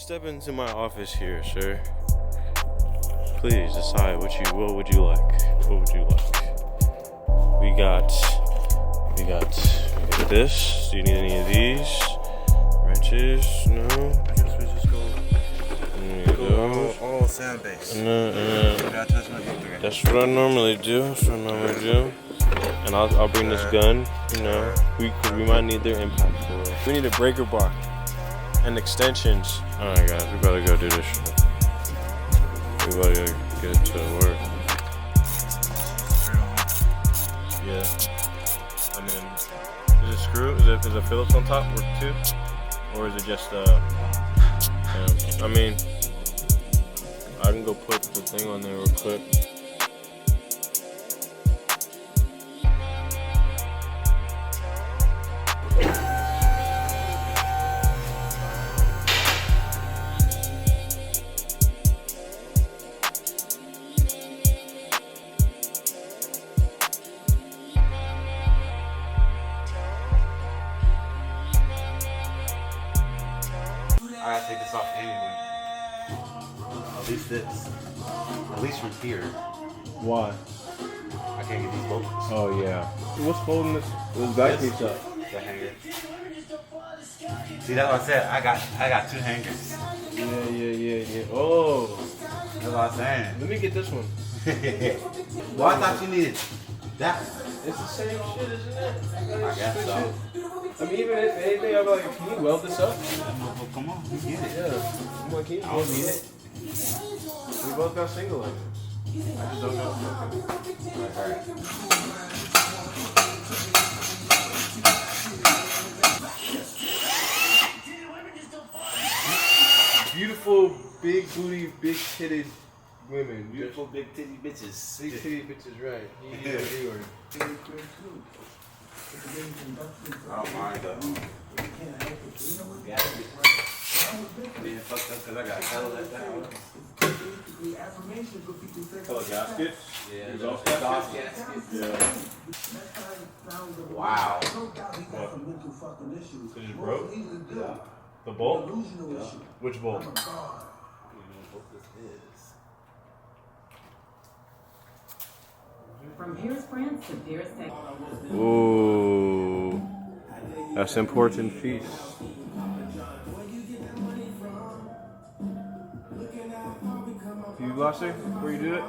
Step into my office here, sir. Please decide what would you like? What would you like? We got this. Do you need any of these? Wrenches? No. I guess we just go Those. all sand base. No. Touch my hip. That's what I normally do. And I'll bring this gun. You know, we might need their impact for it. We need a breaker bar and extensions. All right, guys, we better go do this shit. We better get to work. Yeah. And then, is it screw? Is it Phillips on top work too, or is it just I mean, I can go put the thing on there real quick. I gotta take this off anyway. At least this. At least from here. Why? I can't get these bolts. Oh yeah. What's holding this back piece up? The hanger. See, that's what I said. I got two hangers. Yeah. Oh. That's what I'm saying. Let me get this one. Well, I thought you needed that. It's the same shit, isn't it? I guess so. I mean, even if anything, I'm like, can you weld this up? Well, come on, we get it. Yeah. I'm like, can you weld it? We both got single legs. I just don't know. Alright. Beautiful, big booty, big titted women. Beautiful big titty bitches. Big titty bitches, right. Yeah. I don't mind though. Yeah. Being fucked up because I got hella left out. Color gaskets? Yeah, Exhaust gaskets. Yeah. Wow. What? It just broke? Yeah. The bolt? Yeah. Which bolt? You know what this is. From Pierce, France to Pierce, Texas. Ooh, that's important piece. You glossy before you do it?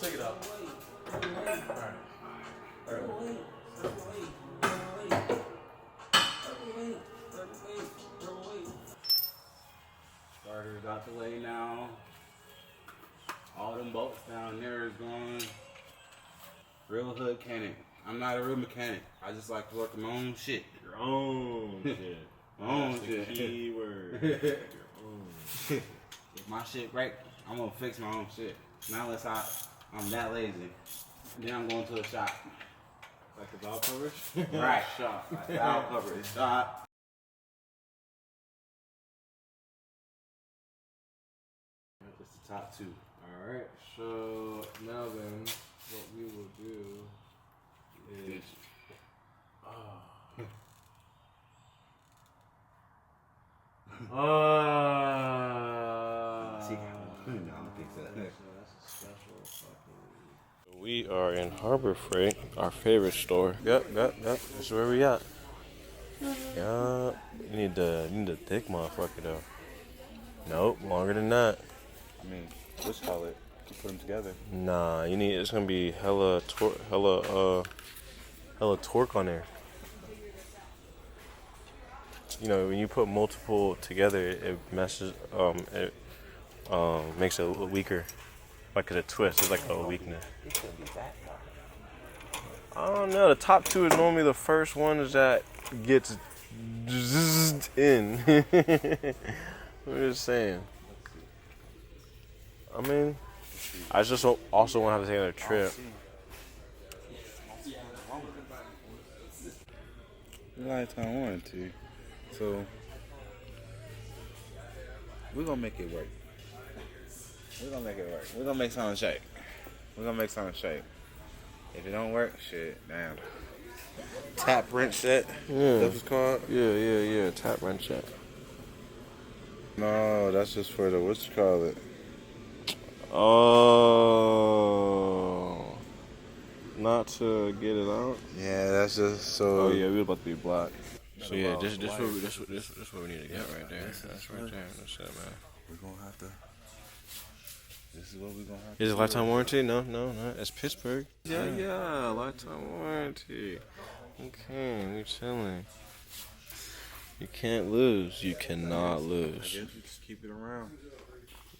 Take it up. Starter's out the way now. All them bolts down there is gone. Real hood mechanic. I'm not a real mechanic. I just like to work my own shit. Your own shit. My own That's shit. the key word. Your own. If my shit break, I'm gonna fix my own shit. Not unless I'm that lazy. Then I'm going to a shop. Like the valve covers? Right. Shop. Like valve cover. Shop. Just the top two. Alright, so now then, what we will do is... We are in Harbor Freight, our favorite store. Yep. That's where we at. Yup. You need the thick motherfucker though. Nope, longer than that. I mean, let's call it. Put them together. Nah, it's gonna be hella torque on there. You know, when you put multiple together, it messes, makes it a little weaker. Like a twist, it's like a weakness. It could be that far. I don't know. The top two is normally the first ones that gets zzzt in. I'm just saying. I mean, I just also want to have to take another trip. Lifetime warranty. So we're gonna make it work. We're gonna make it work. We're gonna make something shake. We're gonna make something shake. If it don't work, shit, damn. Tap wrench set. Yeah. That's what's called? Yeah. Tap wrench set. No, that's just for the what you call it. Oh. Not to get it out. Yeah, that's just so. Oh yeah, we about to be black. So yeah, this what we need to get right there. That's right there. That's it, man. We're gonna have to. This is what we're gonna have to. Is it lifetime warranty? No. It's Pittsburgh. Yeah, lifetime warranty. Okay, we chilling. You can't lose. You cannot I lose. guess we just keep it around.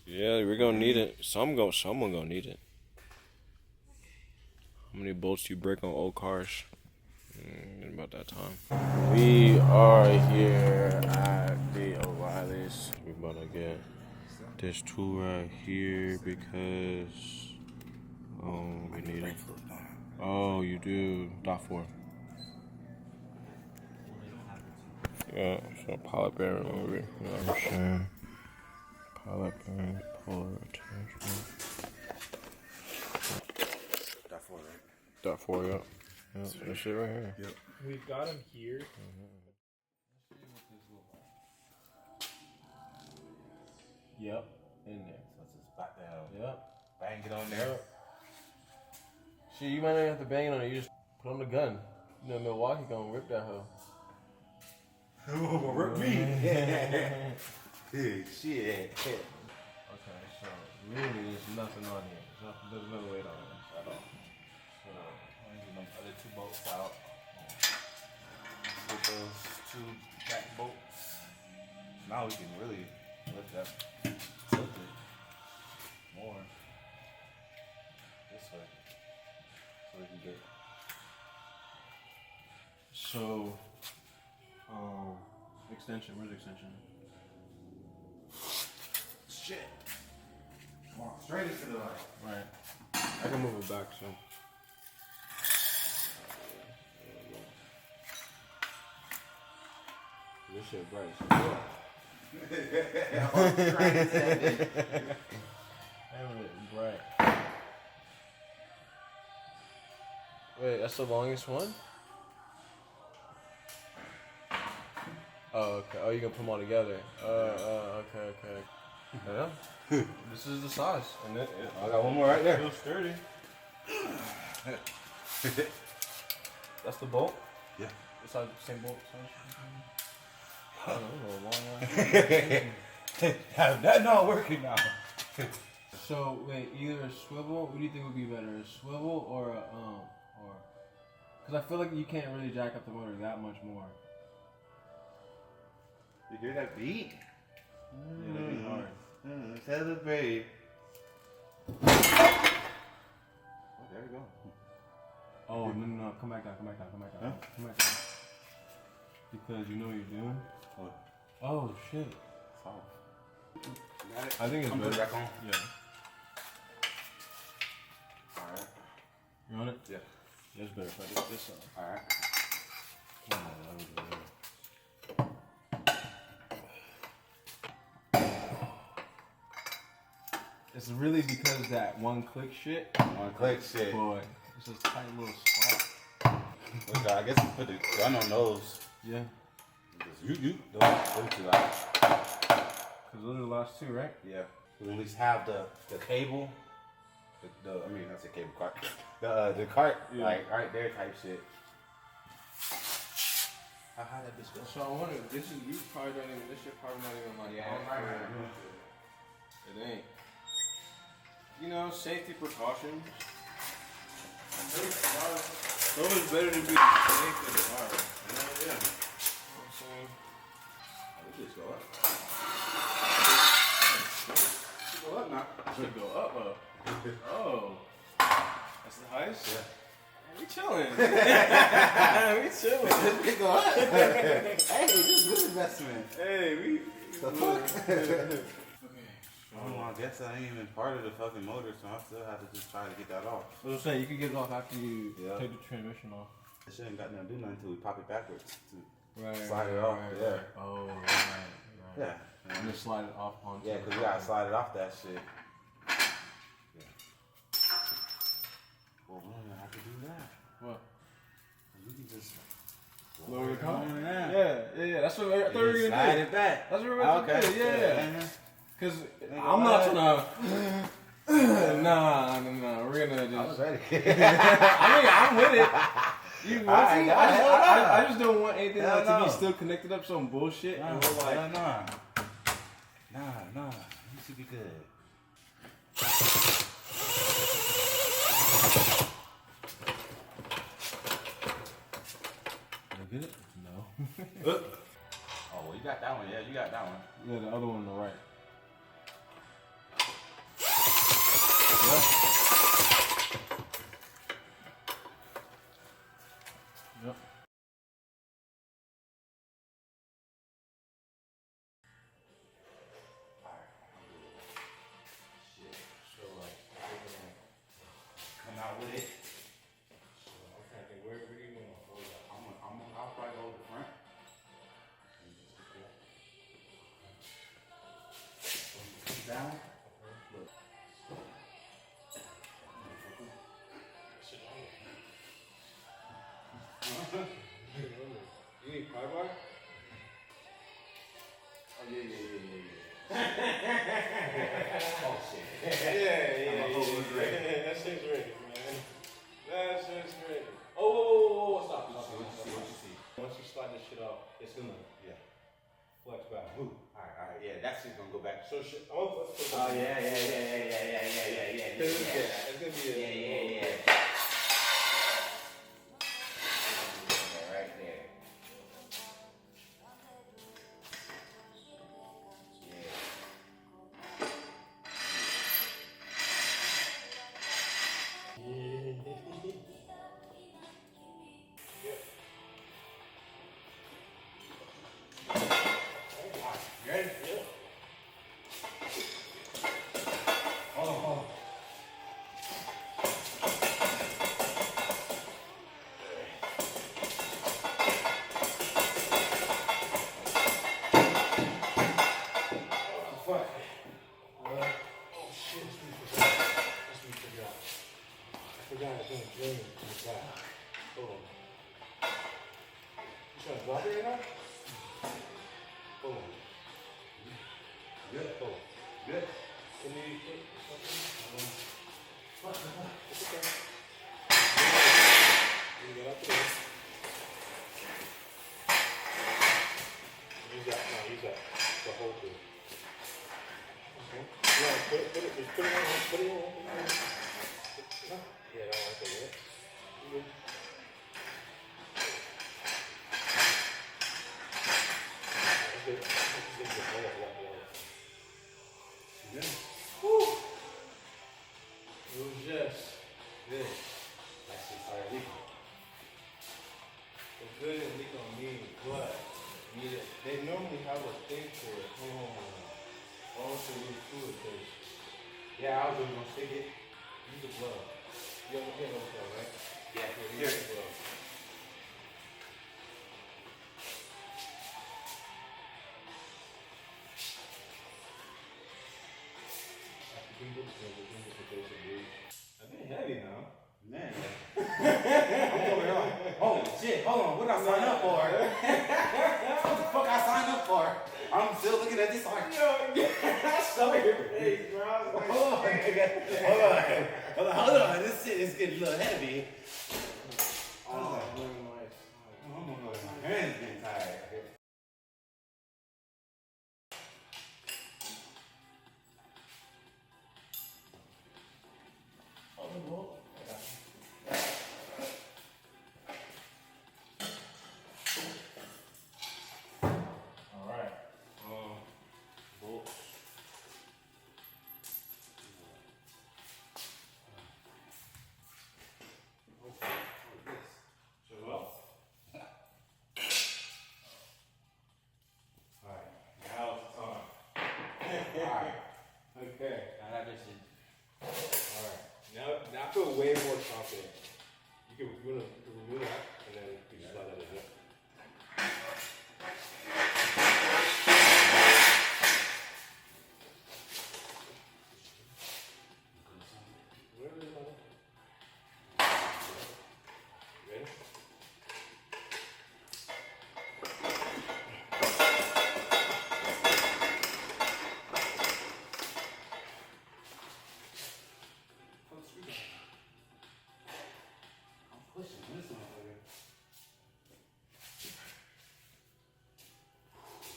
Yeah, we're gonna need it. Someone gonna need it. How many bolts do you break on old cars? About that time. We are here at the O'Reilly's. We're about to get this tool right here because we need it. Oh, you do. .4. Yeah, so pilot bearing remover. You know what I'm saying? Pilot bearing, puller attachment. .4, yep. Yeah, that shit right here. Yep. We've got them here. Yep, in there. So it's just back down. Yep. Bang it on there. Shit, you might not even have to bang it on it. You just put on the gun. You know, Milwaukee gonna rip that hoe. Who rip me? Dude, shit. Okay, so really there's nothing on here. There's no weight on this at all. So I'm gonna get my other two bolts out. With those two back bolts. Now we can really lift up, tilt it more this way, so we can get. So, extension. Where's the extension? Shit. Come on, straight into the light. Right. I can move it back, so. This shit bright. Bright. Wait, that's the longest one? Oh, okay. Oh, you can put them all together. Okay. Yeah. This is the size. And I got one more right there. Feels sturdy. That's the bolt? Yeah. It's like the same bolt size? I don't know, a long one. That's not working now. So, wait, either a swivel, what do you think would be better? A swivel or a, because I feel like you can't really jack up the motor that much more. You hear that beat? Yeah, that'd be hard. Celebrate. Oh, there we go. Oh, no, come back down. Huh? Come back down. Because you know what you're doing? What? Oh, shit. Oh. Got it? I think it's I'm better. put it back on? Yeah. Alright. You on it? Yeah. Yeah, it's better if I do this side. Alright. It's really because that one click shit. One click shit. Boy, it's just a tiny little spot. Look, I guess you put the gun on those. Yeah. You those two out. Because those are the last two, right? Yeah. We at least have the cable. I mean, not the cable cart. The cart, Yeah. like right there type shit. How high that bitch go? So I wonder, this shit probably not even like It ain't. You know, safety precautions. It's always better to be safe than sorry. You know what I'm saying? Let's just go up. Should go up now. Should go up. Oh. That's the heist? Yeah. We chilling. We chilling. Hey, this is good investment. Hey, we. The fuck? I guess I ain't even part of the fucking motor, so I still have to just try to get that off. What I'm saying, you can get it off after you Yeah. take the transmission off. It shouldn't got nothing to do nothing until we pop it backwards to Right. slide it off. Yeah. Right. Oh, right. Yeah. And just slide it off onto. Yeah, because we gotta slide it off that shit. Yeah. Well, we don't even have to do that. What? You can just Lower the car? Yeah. Yeah. That's what I thought we were Slide gonna do. it back. That's what we're gonna do. Yeah. Cause I'm not trying to. Nah. We're gonna I was just. ready. I mean, I'm with it. You want to? I just don't want anything like to be still connected up some bullshit. And we're like, Nah. You should be good. Did I get it? No. Oh, well, you got that one. Yeah, you got that one. Yeah, the other one on the right. Yep. Come out with it. Where do you want to hold that? I'll probably go to the front. Down. Look. You need pry bar? Oh, yeah. Oh, shit. Yeah. That shit's ready, man. That shit's ready. Oh, stop. What you see? Once you slide this shit off, it's gonna flex back. Ooh. All right. Yeah, that shit's gonna go back. So shit. Oh yeah. It's gonna be Yeah. Right there. You ready? Yeah. Hold on. Drop it right now? Hold on. Good. Hold on. Good. Can you put something? It's okay. You get up to there. Use that. No, use that. The whole thing. Okay. Yeah, put it on. Put it on. Yeah, that one right there. You good? Woo! It was just this. That shit started leaking. It couldn't leak on me, but they normally have a thing for it. Also use fluid because Yeah, I was just gonna stick it. use a glove. You have a glove, right? Yeah. Use a glove. I think heavy now. Man. I'm over here like, holy shit, hold on, what did I sign up for? What the fuck I signed up for? I'm still looking at this like, I saw your face, bro. hold on, nigga. Hold on, this shit is getting a little heavy. I'm gonna go to my hands getting tired. I feel way more confident. You can remove that, and then you just slide that in there. Ready?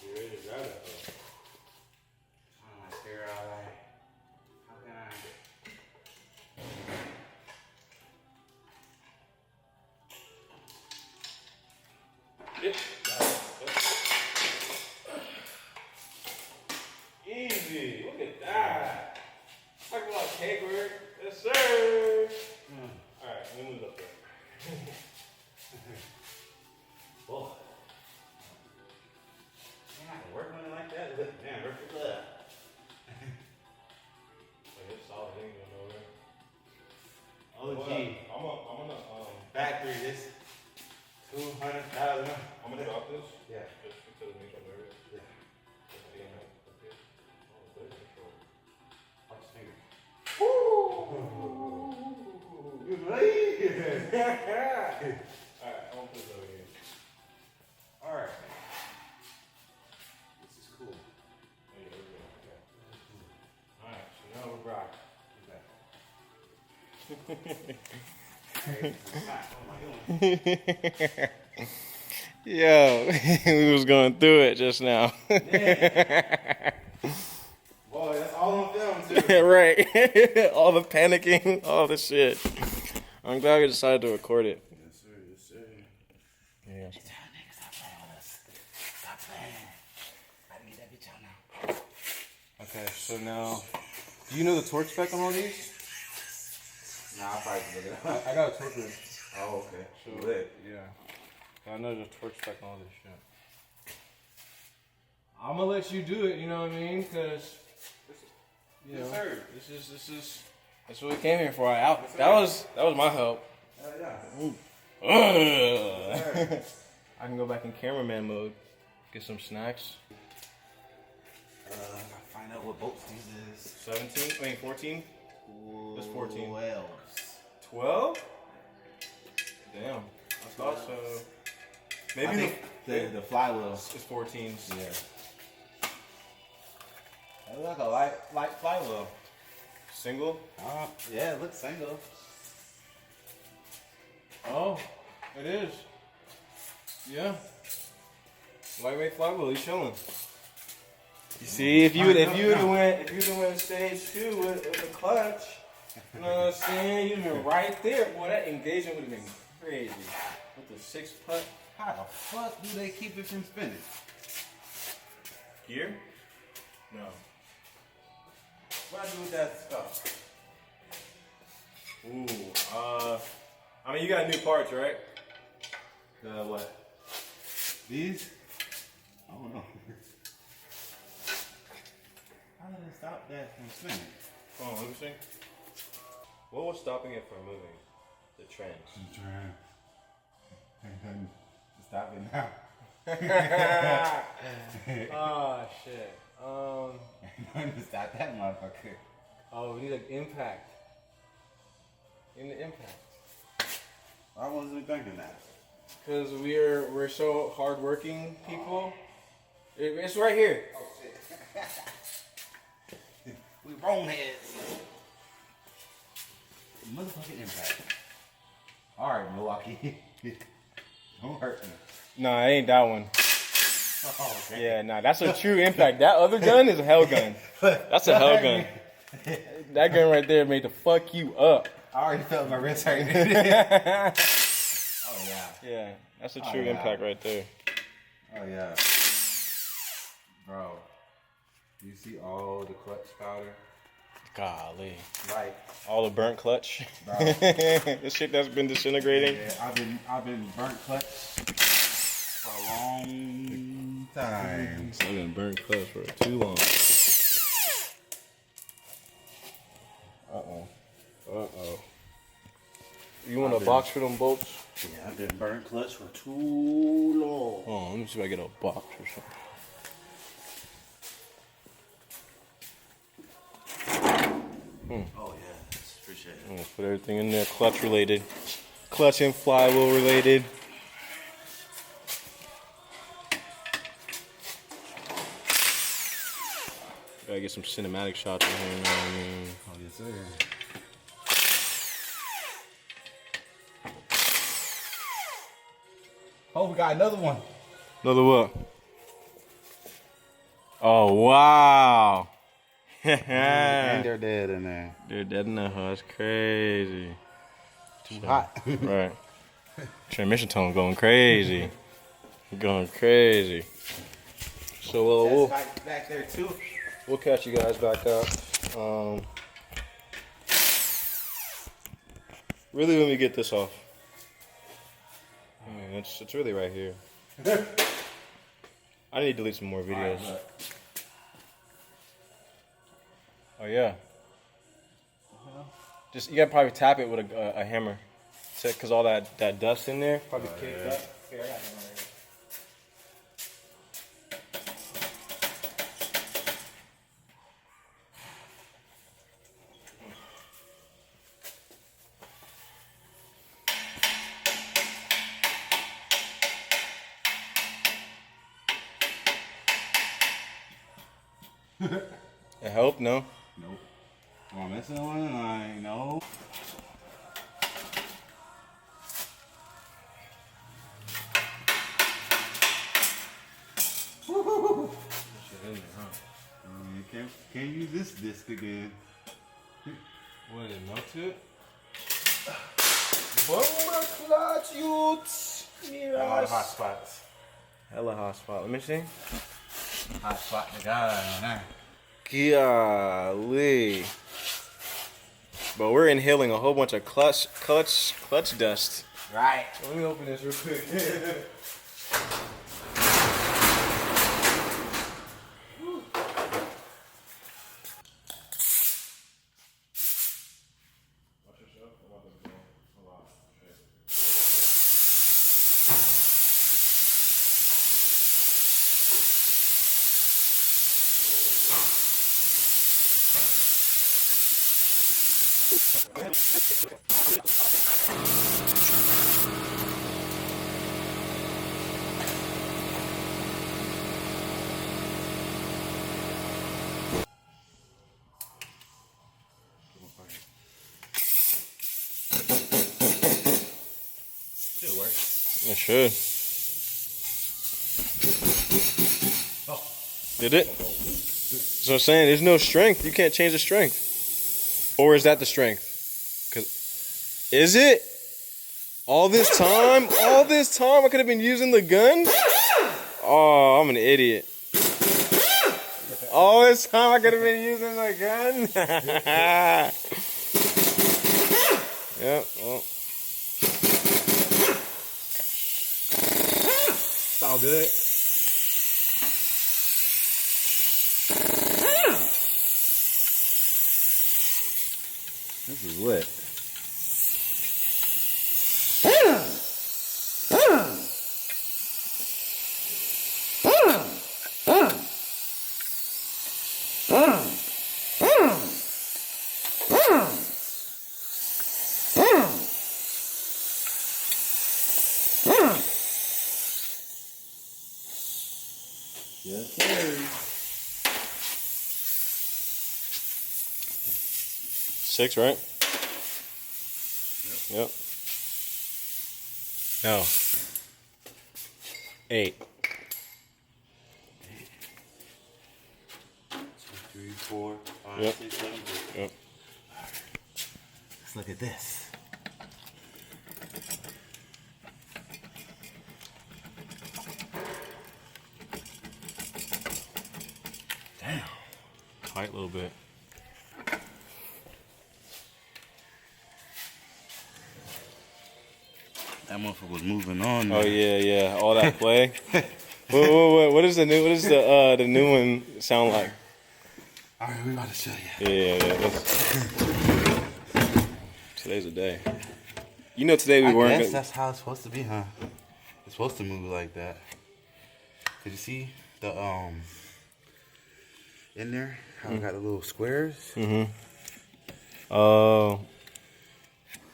You ready to grab that though? Yep. Easy. Look at that. Talk about cake work. Yes, sir. Alright, let me move it up there. Whoa. Man, I can work on it like that. Look, man, work it up. Like it's solid, ain't going nowhere. OG. I'm gonna Factory, this 200,000. I'm gonna drop this. Yeah. Just because it makes me nervous. Yeah. Watch your finger. You ready? Alright, I'm gonna put this over here. Alright. This is cool. There you go. Alright, so now we're rocking. Yo, we was going through it just now. Boy, that's all on film too. Right. All the panicking, all the shit. I'm glad we decided to record it. Yes, sir. Yes, sir. Yeah. Stop playing with us. Stop playing. Gotta get that bitch out now. Okay, so now, do you know the torque spec on all these? Nah, I'll probably look it up. I got a torque wrench. Oh, okay. So, Lit. yeah. I know the torque spec on all this shit. I'm gonna let you do it, you know what I mean? Cause, you know, Yes, sir. that's what we came here for. That was my help. Hell yeah. I can go back in cameraman mode, get some snacks. Gotta find out what bolts these is. 17? I mean 14? That's 14. 12. 12? Damn. I thought so. Maybe the flywheel. it's 14s. Yeah. That looks like a light flywheel. Single? Yeah, it looks single. Oh, it is. Yeah. Lightweight flywheel, he's chilling. You see, if you would have went stage 2 with the clutch, you know what I'm saying? You'd have been right there. Boy, that engagement would have been crazy. With the 6-putt How the fuck do they keep it from spinning? gear? No. What I do with that stuff? Ooh, I mean, you got new parts, right? What? These? I don't know. How did it stop that from spinning? Come on, let me see. What was stopping it from moving? The trends. I'm trying to stop it now. Oh shit. Nothing to stop that motherfucker. Oh, we need an impact. In the impact. Why wasn't we thinking that? Cause we're so hardworking people. It's right here. Oh shit. We wrong heads. Motherfucking impact. Alright, Milwaukee. Don't hurt me. Nah, it ain't that one. Oh, okay. Yeah, nah, that's a true impact. That other gun is a hell gun. That's a hell gun. That gun right there made to fuck you up. I already felt my wrist hurt. Oh yeah. Yeah, that's a Oh, true yeah. impact right there. Oh yeah. Bro, you see all the clutch powder? Golly. Like, All the burnt clutch. bro. This shit that's been disintegrating. Yeah, I've been burnt clutch for a long time. I've been burnt clutch for too long. Uh-oh. Uh-oh. You want a box for them bolts? Yeah, I've been burnt clutch for too long. Oh, let me see if I get a box or something. Oh yeah, appreciate it. I'm gonna put everything in there, clutch related. Clutch and flywheel related. Gotta get some cinematic shots in here, you know what I mean? Oh yes sir. Oh, we got another one. Another what? Oh, wow. And they're dead in there. They're dead in the house. Crazy. Too hot. Right. Transmission tone going crazy. Going crazy. So we'll back there too. we'll catch you guys back up. Really, let me get this off. I mean, it's really right here. I need to delete some more videos. Oh yeah. Just you gotta probably tap it with a hammer, cause all that dust in there probably kicked up. Here, I got one right here. It helped, no? Nope. Am I missing one? I know. Can't use this disc again. What, it melted? Bomber clutch, youths. A lot of hot spots. Hella hot spot. Let me see. Hot spot the guy on there. Golly. But we're inhaling a whole bunch of clutch dust. Right. Let me open this real quick. Still works. It should. Oh. Did it? So I'm saying there's no strength. You can't change the strength. Or is that the strength? Is it? All this time I could have been using the gun? Oh, I'm an idiot. All this time I could have been using the gun? Yeah, well. It's all good. This is lit. Yes, sir. 6, right? Yep. No. 8. 2, 3, 4, 5, Yep. 6, 7, 8. Yep. Let's look at this. Damn. Tight a little bit. That motherfucker was moving on. Oh yeah. All that play. What is the new one sound like? All right, we about to show you. Yeah. Today's the day. You know, today we I weren't. guess that's how it's supposed to be, huh? It's supposed to move like that. Did you see the in there how it got the little squares? Mm-hmm. Oh,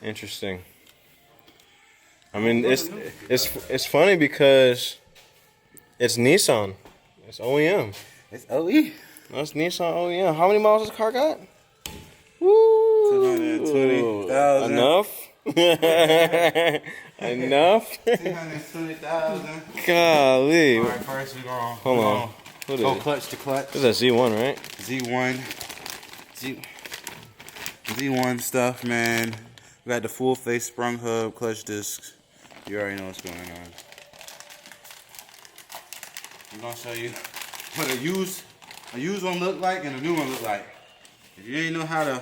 interesting. I mean, it's funny because it's Nissan. It's OEM. It's OE. That's Nissan OEM. How many miles does the car got? Woo! 220,000. Enough? Enough? 220,000. Golly. All right, first we're gonna Hold on. What is go it? clutch to clutch. This is a Z1, right? Z1 stuff, man. We got the full face sprung hub, clutch discs. You already know what's going on. I'm gonna show you what a used one look like and a new one look like. If you ain't know how the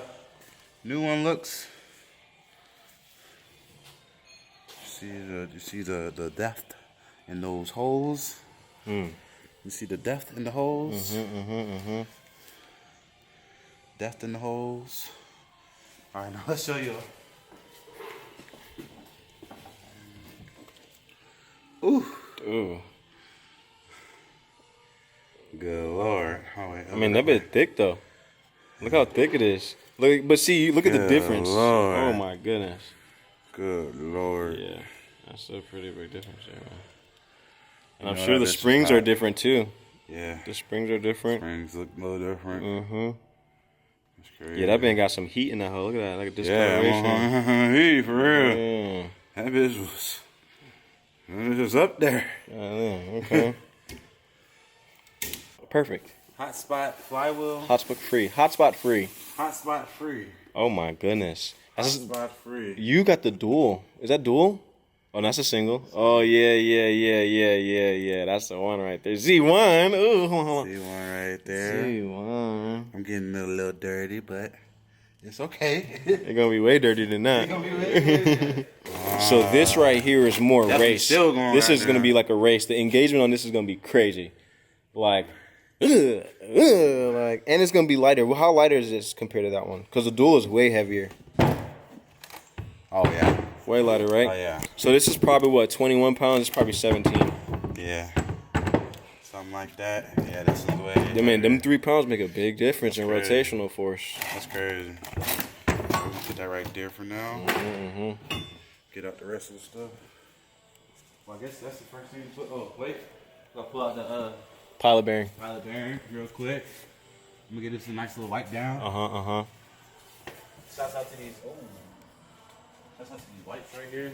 new one looks, you see the depth in those holes. You see the depth in the holes. Depth in the holes. All right, now let's show you. Ooh. Good Lord. I mean, that bit thick though. Look how thick it is. Look, but see, look at the difference. Lord. Oh my goodness. Good Lord. Yeah, that's a pretty big difference there, man. And I'm know sure that the bitch is springs hot. are different too. Yeah. The springs are different. Springs look a little different. That's crazy. Yeah, that bit got some heat in that hole. Look at that, like a Yeah, discoloration. he for real. Yeah. That bitch was up there. Okay. Perfect. Hotspot flywheel. Hotspot free. Hotspot free. Hotspot free. Oh my goodness. Hotspot free. You got the dual. Is that dual? Oh, that's a single. Oh yeah. That's the one right there. Z1. Ooh, hold on. See one right there. Z1. I'm getting a little dirty, but it's okay. They're gonna be way dirtier than that. It's gonna be way So this right here is more Definitely race. still going This right is gonna now. be like a race. The engagement on this is gonna be crazy. Like, like, and it's gonna be lighter. Well, how lighter is this compared to that one? Because the dual is way heavier. Oh yeah. Way lighter, right? Oh yeah. So this is probably what, 21 pounds? It's probably 17. Yeah. Something like that. Yeah, this is way. I mean, them 3 pounds make a big difference in That's crazy. rotational force. That's crazy. We'll put that right there for now. Get out the rest of the stuff. Well, I guess that's the first thing to put. Oh, wait. Gotta pull out the Pilot bearing. pilot bearing real quick. I'm gonna get this a nice little wipe down. Shouts out to these. Shouts out to these wipes right here.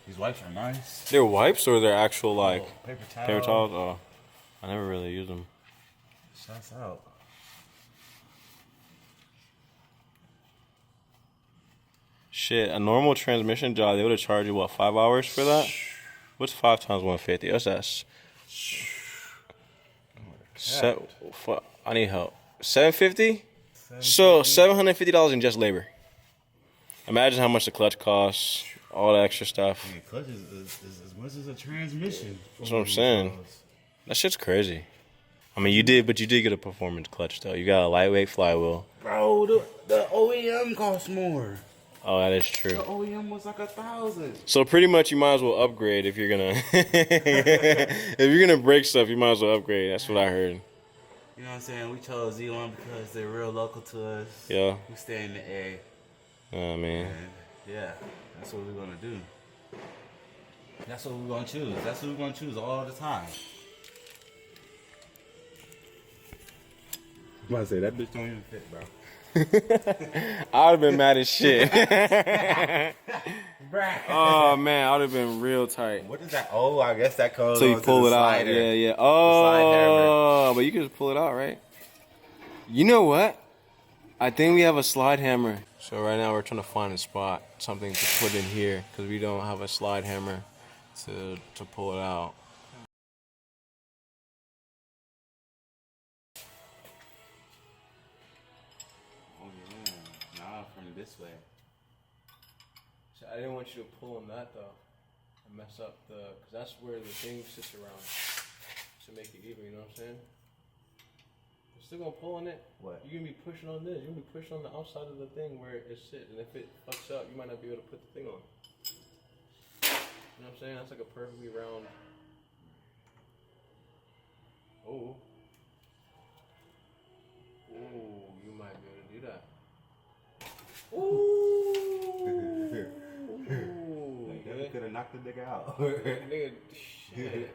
These wipes are nice. They're wipes or they're actual like Paper towel. paper towels? Oh, I never really use them. Shouts out. Shit, a normal transmission job, they would have charged you what, 5 hours for that? What's 5 times 150? What's that? I need help. 750? So $750 in just labor. Imagine how much the clutch costs, all the extra stuff. The clutch is as much as a transmission. That's what I'm saying. That shit's crazy. I mean, you did get a performance clutch though. You got a lightweight flywheel. Bro, the OEM costs more. Oh, that is true. The OEM was like $1,000. So pretty much, you might as well upgrade if you're gonna. If you're gonna break stuff, you might as well upgrade. That's what I heard. You know what I'm saying? We chose Z1 because they're real local to us. Yeah. We stay in the A. Oh man. And yeah, that's what we're gonna do. That's what we're gonna choose. That's what we're gonna choose all the time. I'm about to say that bitch don't even fit, bro. I would have been mad as shit. Oh man, I would have been real tight. What is that? Oh, I guess that comes. So you pull it out. Yeah. Oh, but you can just pull it out, right? You know what? I think we have a slide hammer. So right now we're trying to find a spot, something to put in here, because we don't have a slide hammer to pull it out. Oh yeah, nah, from this way. So I didn't want you to pull on that though, and mess up because that's where the thing sits around to make it even. You know what I'm saying? still gonna pull on it. What? You're gonna be pushing on this. You're gonna be pushing on the outside of the thing where it sits, and if it fucks up, you might not be able to put the thing on. You know what I'm saying? That's like a perfectly round. Oh. Oh, you might be able to do that. Ooh. You could have knocked the nigga out. Nigga, shit.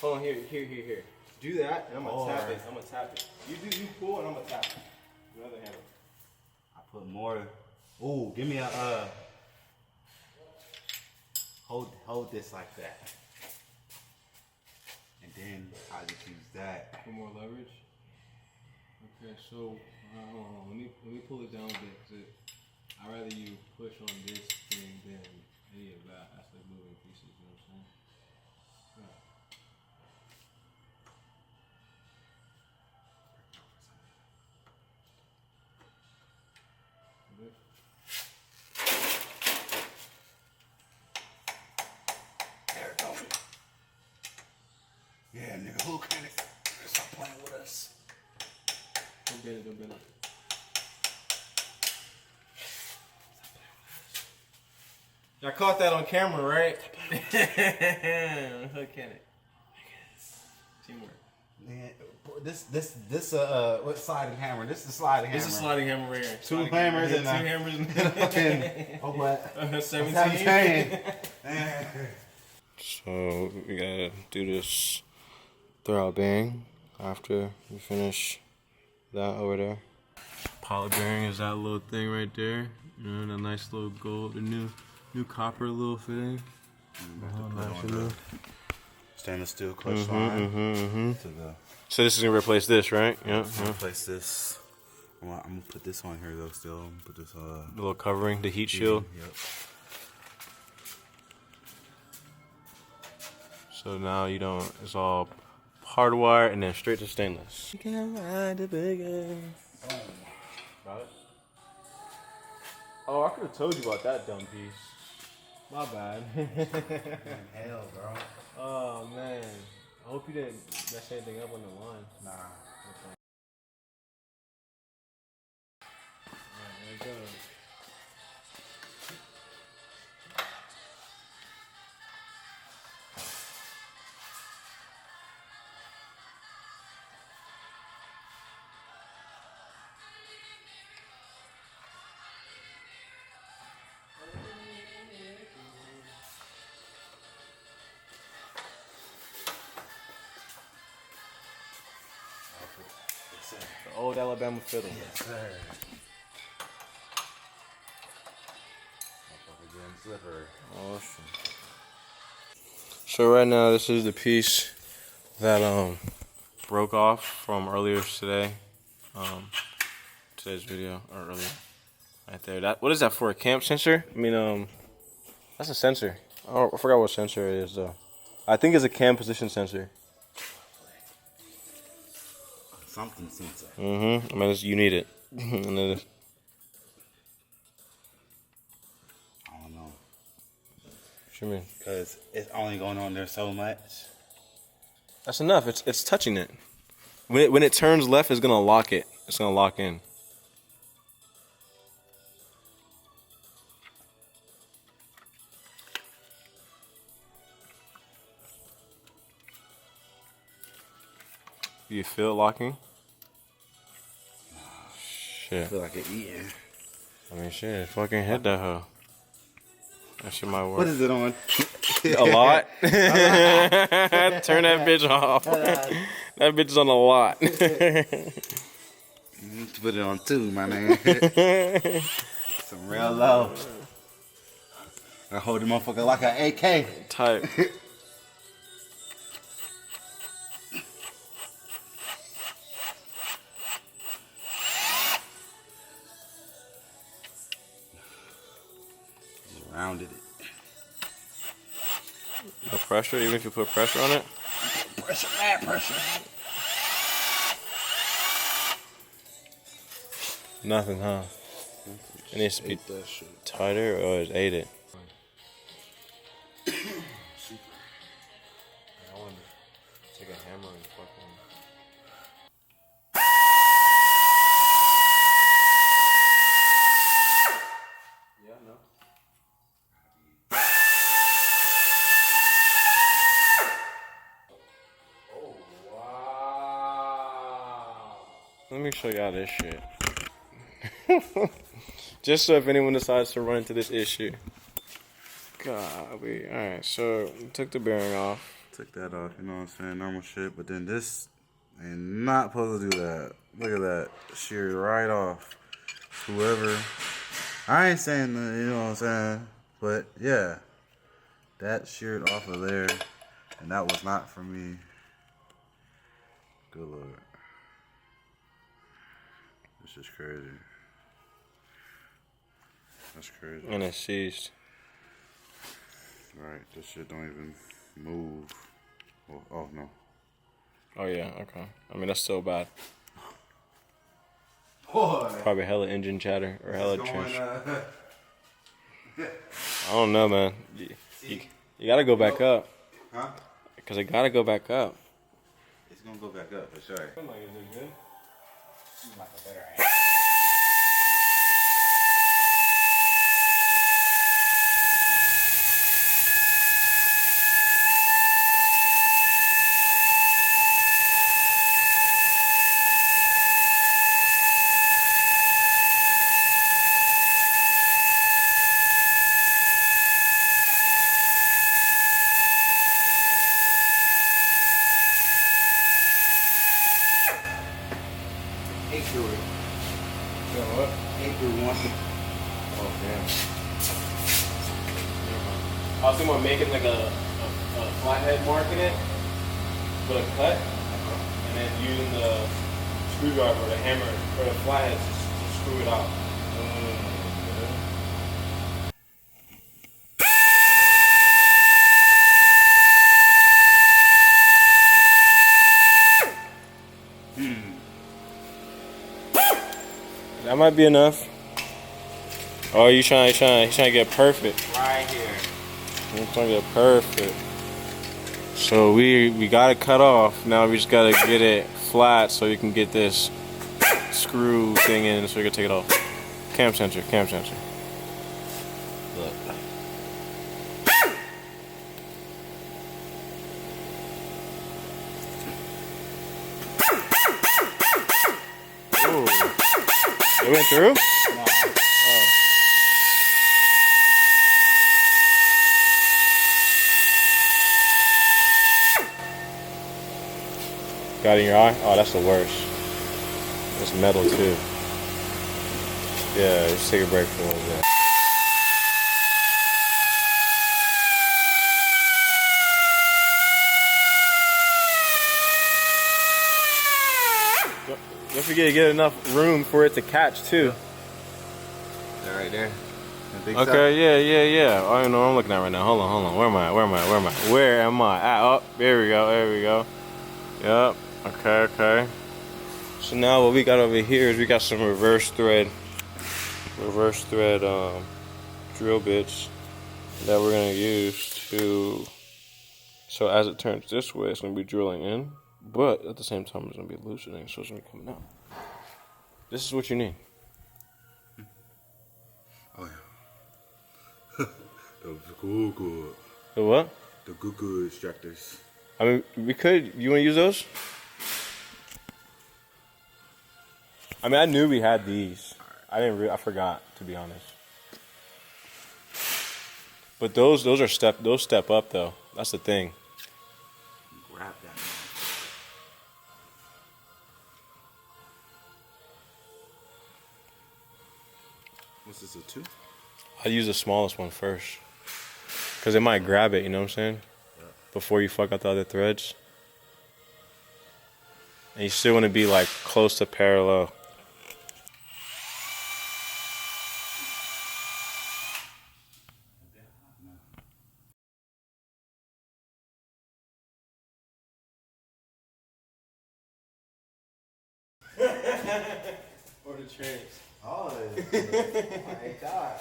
Hold on, here. Do that, and I'm gonna tap it. I'm gonna tap it. You pull, and I'm gonna tap it. Another hammer. I put more. Ooh, give me a hold this like that, and then I just use that. For more leverage. Okay, so hold on. Let me pull it down a bit, cause I'd rather you push on this thing than any of that. That's like moving pieces. You know what I'm saying? Yeah. There it goes. Yeah, nigga, who can it? Stop playing with us. Don't bend it. Y'all caught that on camera, right? Hook in it. Teamwork. Man, this what sliding hammer? This is a sliding hammer. This is a sliding hammer right here. Two hammers and two hammers and oh what? 17. So we gotta do this throwout bearing after we finish that over there. Pilot bearing is that little thing right there. You know, that nice little gold, the new copper little fitting. Stainless steel clutch line. So this is gonna replace this, right? Yeah. Replace this. I'm gonna put this on here though. Still, I'm gonna put this The little covering, the heat shield. Yep. So now you don't. It's all hardwire and then straight to stainless. You can ride the big ass. Got it? Oh, I could have told you about that dumb piece. My bad. Hell, bro. Oh man. I hope you didn't mess anything up on the line. Nah. Okay. Alright, there it goes. The old Alabama fiddle. Yes, sir. Again, slippery. Awesome. So right now, this is the piece that broke off from earlier today. Today's video or earlier. Right there. That what is that for? A camp sensor? I mean, that's a sensor. I forgot what sensor it is though. I think it's a cam position sensor. Something sensor. I mean, you need it. And it is. I don't know. What you mean? Because it's only going on there so much. That's enough. It's touching it. When it turns left, it's gonna lock it. It's gonna lock in. Do you feel it locking? Shit. I feel like it's eating. I mean, shit. Fucking hit that hoe. That shit might work. What is it on? A lot? Turn that bitch off. That bitch is on a lot. You need to put it on 2, my man. Some real low. I hold the motherfucker like an AK. Type. Rounded it. No pressure, even if you put pressure on it? Pressure, mad pressure. Nothing, huh? It needs to be tighter or it's ate it. I want to take a hammer and fucking. me show y'all this shit. Just so if anyone decides to run into this issue. God, alright, so we took the bearing off. Took that off, you know what I'm saying? Normal shit, but then this ain't not supposed to do that. Look at that. Sheared right off. Whoever. I ain't saying that, you know what I'm saying? But yeah. That sheared off of there. And that was not for me. Good Lord. This is crazy. That's crazy. And it's seized. Right, this shit don't even move. Well, oh no. Oh yeah, okay. I mean, that's still bad. Boy. Probably hella engine chatter or hella Going, trench. I don't know, man. You gotta go back up. Huh? Because it gotta go back up. It's gonna go back up for sure. What? 8 through 1. Oh, damn. I was thinking about making like a flathead mark in it, put a cut, and then using the screwdriver or the hammer or the flathead to screw it out. That might be enough. Oh, you trying to get perfect. Right here. I'm trying to get perfect. So we got it cut off. Now we just gotta get it flat so you can get this screw thing in so we can take it off. Cam sensor. Look. Ooh. It went through? Oh. Got it in your eye? Oh, that's the worst. It's metal too. Yeah, just take a break for a little bit. Don't forget to get enough room for it to catch too. That right there. Okay, yeah. I don't know what I'm looking at right now. Hold on. Where am I? Ah, oh, there we go. Yep. Okay. So now what we got over here is we got some reverse thread drill bits that we're gonna use to. So as it turns this way, it's gonna be drilling in, but at the same time, it's gonna be loosening, so it's gonna be coming out. This is what you need. Oh yeah. The good. The what? The good extractors. I mean, we could. You want to use those? I mean, I knew we had these. I forgot, to be honest. But those step up though. That's the thing. Grab that, man. What's this, a 2? I'd use the smallest one first, cause it might grab it. You know what I'm saying? Yeah. Before you fuck out the other threads. And you still want to be like close to parallel. Or the trains. Oh, it's HR.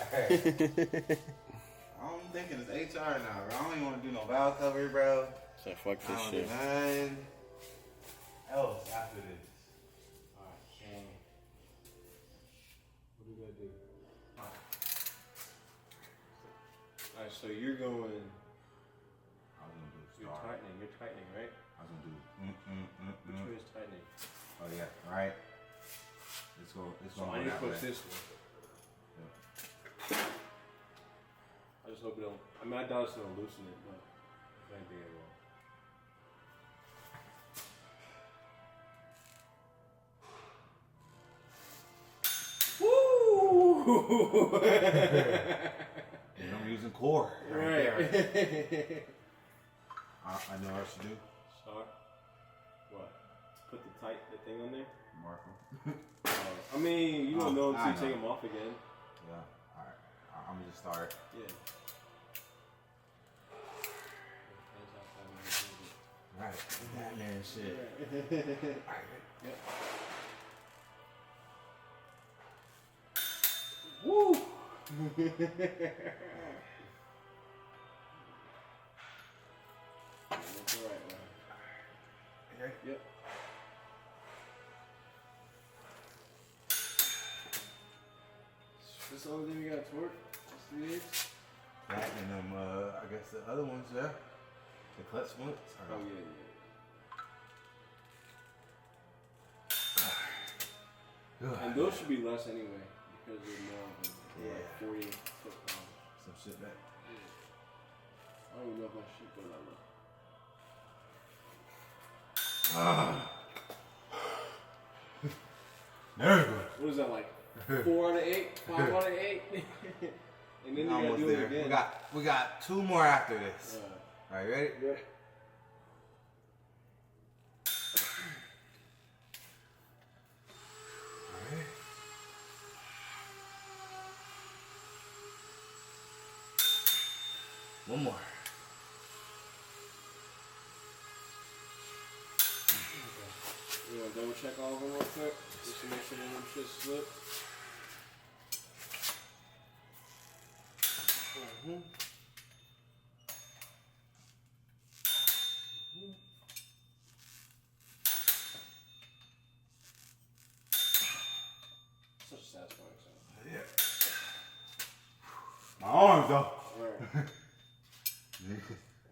I'm thinking it's HR now, bro. I don't even want to do no valve cover, bro. So fuck I this don't shit. do nothing else after this. Alright, what do we gotta do? Alright, so you're going. I was gonna do You're star. tightening, right? I was gonna do. Which way is tightening? Oh yeah, right. It's So going I need to that push way. this one. I just hope it don't. I mean, I doubt it's gonna loosen it, but if anything, it will. Woo! And I'm using core. Right. I know what I should do. Start. What? Put the thing on there. Mark them. I mean, you don't know until I you take know. them off again. Yeah. All right. I'm gonna just start. Yeah. Right. Batman shit. Yep. Woo! That's all right, man. Okay. Yep. This the only thing we got to torque? Just 3/8? That and I guess the other ones, yeah. The clutch ones. Oh, yeah, Good. And those should be less anyway, because they're more than like Yeah. 40 foot-pounds. Some shit back. I don't even know if my shit go that low. There we go. What is that, like 4 out of 8? 5 out of 8? And then you gotta Almost do there. it again. We got 2 more after this. All right, ready? Yeah. All right. One more. You wanna double check all of them real quick? Just to make sure none of them shit slip. Such a satisfying sound. Yeah. My arms though. Right.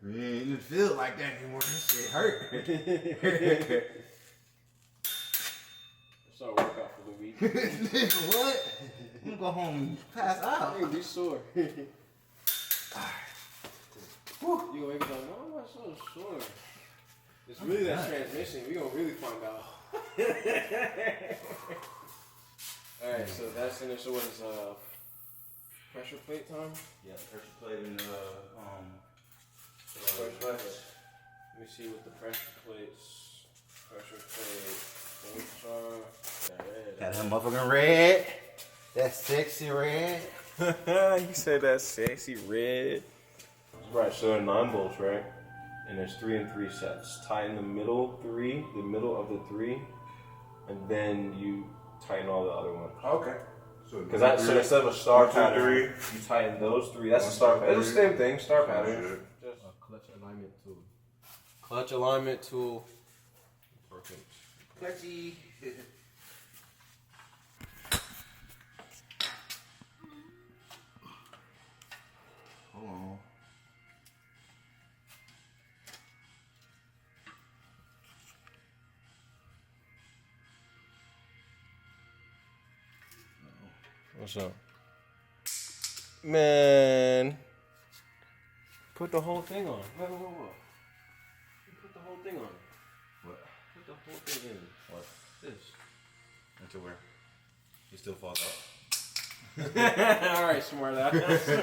We ain't in the field like that anymore. This shit hurt. It's our workout for the week. Nigga, what? I'm gonna go home and pass out. Hey, be sore. You gonna wake up like, why am I so sore? It's really that transmission. We gonna really find out. Alright, so that's initial what is pressure plate time? Yeah, pressure plate and Pressure plate. Let me see what the pressure plates. Pressure plate. Bolts are. got that motherfucking red. That sexy red. You said that sexy red. Right, so there are 9 bolts, right? And there's 3 and 3 sets. Tighten the middle 3, the middle of the 3, and then you tighten all the other ones. Okay. Because so instead of a star 1, 2, pattern, 3. you tighten those 3. That's a 1, star 2, pattern. It's the 3. same thing, star pattern. Just A clutch alignment tool. Clutch alignment tool. Perfect. clutchy. Hold on. What's up? Man. Put the whole thing on. Whoa. You put the whole thing on. What? Put the whole thing in. What? This. Into where? He still falls out. Alright, smart ass. So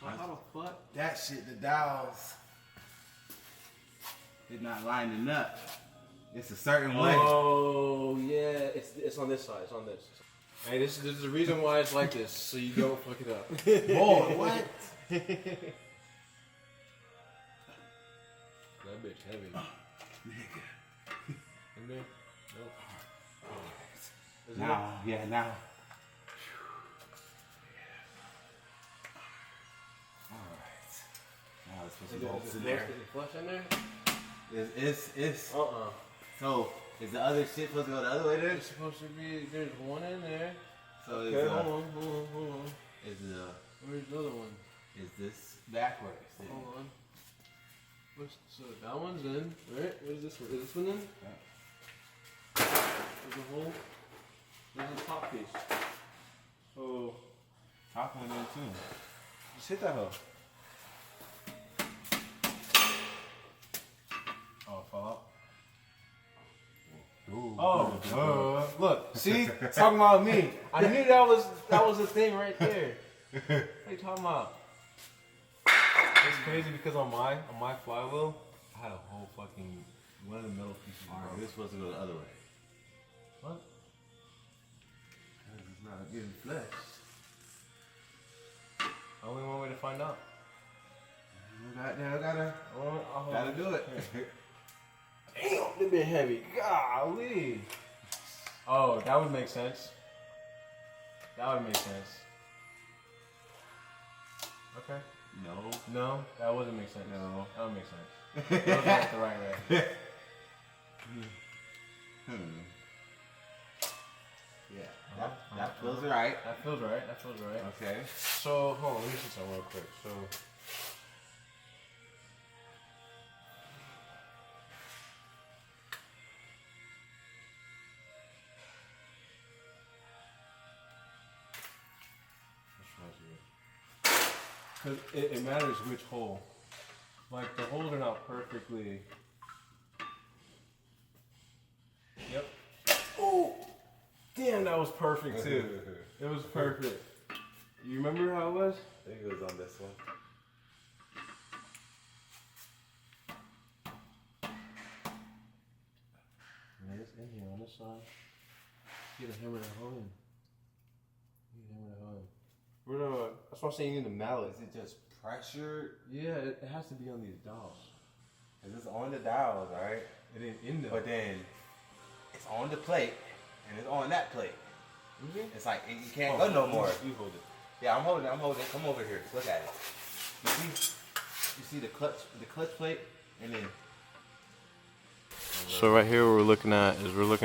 how the fuck? That shit, the dials did not line it up. It's a certain way. Oh yeah, it's on this side. It's on this. Hey, this is the reason why it's like this, so you don't fuck it up. Boy, what? That bitch heavy. Nigga. In there? Nope. Is it? Now, yeah, now. Alright. Now let's put some bolts in there. Flush in there? It's Uh-uh. so is the other shit supposed to go the other way then? It's supposed to be, there's one in there. So Okay, is hold on. is Where's the other one? is this backwards? Then? Hold on. So that one's in, right? What is this one? Is this one in? Yeah. There's a hole. There's a top piece. So Top one in too. Just hit that hoe. oh, it fell out. Ooh. Oh, look, see, talking about me. I knew that was the thing right there. What are you talking about? It's crazy because on my flywheel, I had a whole fucking one of the metal pieces. Alright, we're supposed to go the other way. What? It's not getting flexed. Only one way to find out. Gotta do it. Damn, they've been heavy. Golly. Oh, that would make sense. That would make sense. Okay. No, that wouldn't make sense. No. That would make sense. That was not the right way. Yeah, that feels right. That feels right. That feels right. Okay. So, hold on, let me see something real quick. So, because it matters which hole. Like, the holes are not perfectly. Yep. Oh! Damn, that was perfect too. It was perfect. You remember how it was? I think it was on this one. Yeah, it's in here on this side. You gotta hammer that hole in. You gotta hammer that hole in. That's what I'm saying, you need a mallet. Is it just pressure? Yeah, it has to be on these dowels. Is this on the dials, right? It ain't in there. But then it's on the plate and it's on that plate. Mm-hmm. It's like you can't go no more. You hold it. Yeah, I'm holding it. Come over here. Look at it. You see the clutch plate, and then. So right here, what we're looking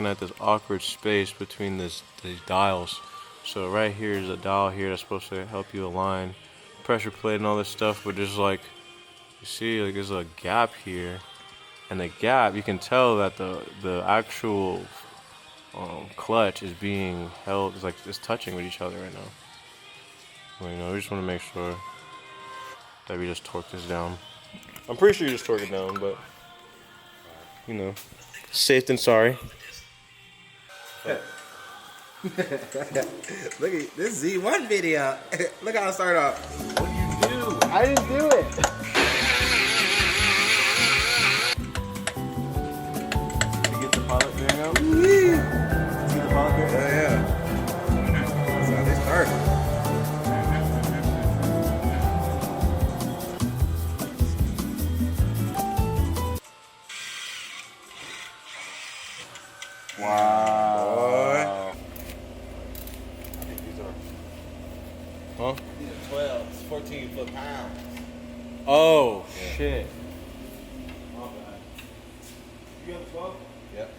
at this awkward space between these dials. So right here is a dial here that's supposed to help you align pressure plate and all this stuff, but there's like, you see, like there's a gap here, and the gap, you can tell that the actual clutch is being held, it's touching with each other right now. Well, you know, we just want to make sure that we just torque this down. I'm pretty sure you just torque it down, but you know, safe than sorry. Look at this Z1 video. Look how I start off. What do you do? I didn't do it. To get the pilot bearing out? To get the pilot bearing out? Oh yeah. That's how they start. Wow. I think these are. Huh? These are 12, 14 foot-pounds. Oh, shit. My bad. You got the 12? Yep.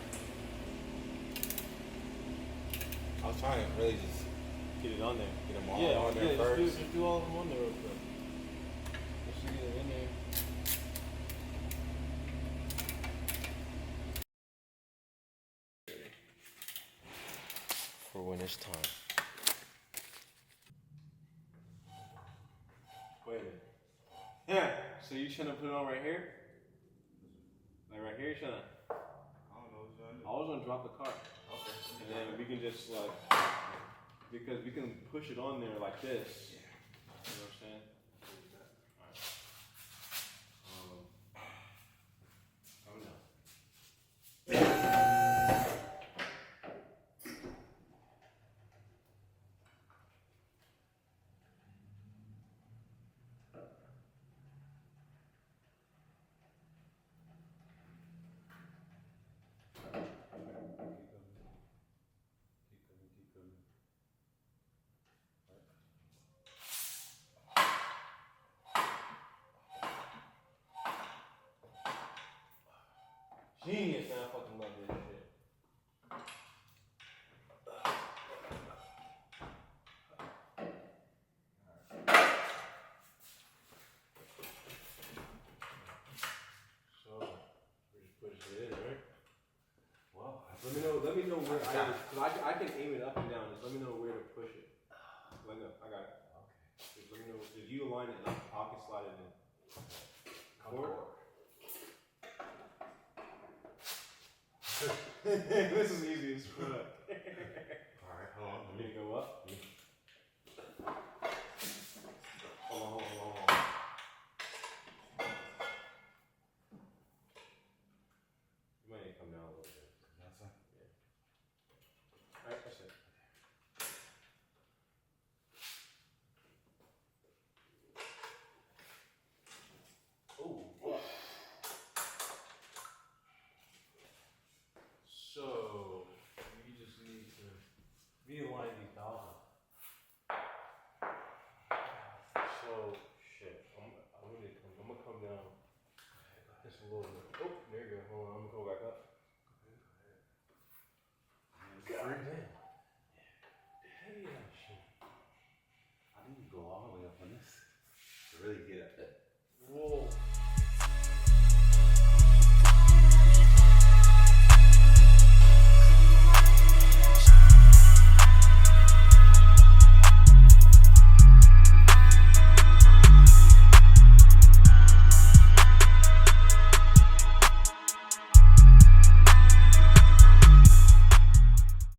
I was trying to really just Get it on there. get them all Yeah, on there yeah, first. just do all of them on there real quick. Just get it in there. For when it's time. Wait a minute. Yeah. So you shouldn't put it on right here? Like right here, you shouldn't? I don't know what you're gonna do. I was gonna drop the car. Okay. And then we can just like, because we can push it on there like this. You know what I'm saying? Alright. Oh no. Let me know where I can aim it up and down. Just let me know where to push it. Let me know. I got it. Okay. Just let me know. If you align it, like pocket slide it in. Forward. This is easy as fuck. Alright, hold on. Let me go up. Hold on. You might need to come down a little bit. That's it. Yeah. Alright, that's it. Oh. So you just need to realign these valves. So shit, I'm gonna come down just a little bit. Oh, there you go. Hold on, I'm gonna go back up. God damn.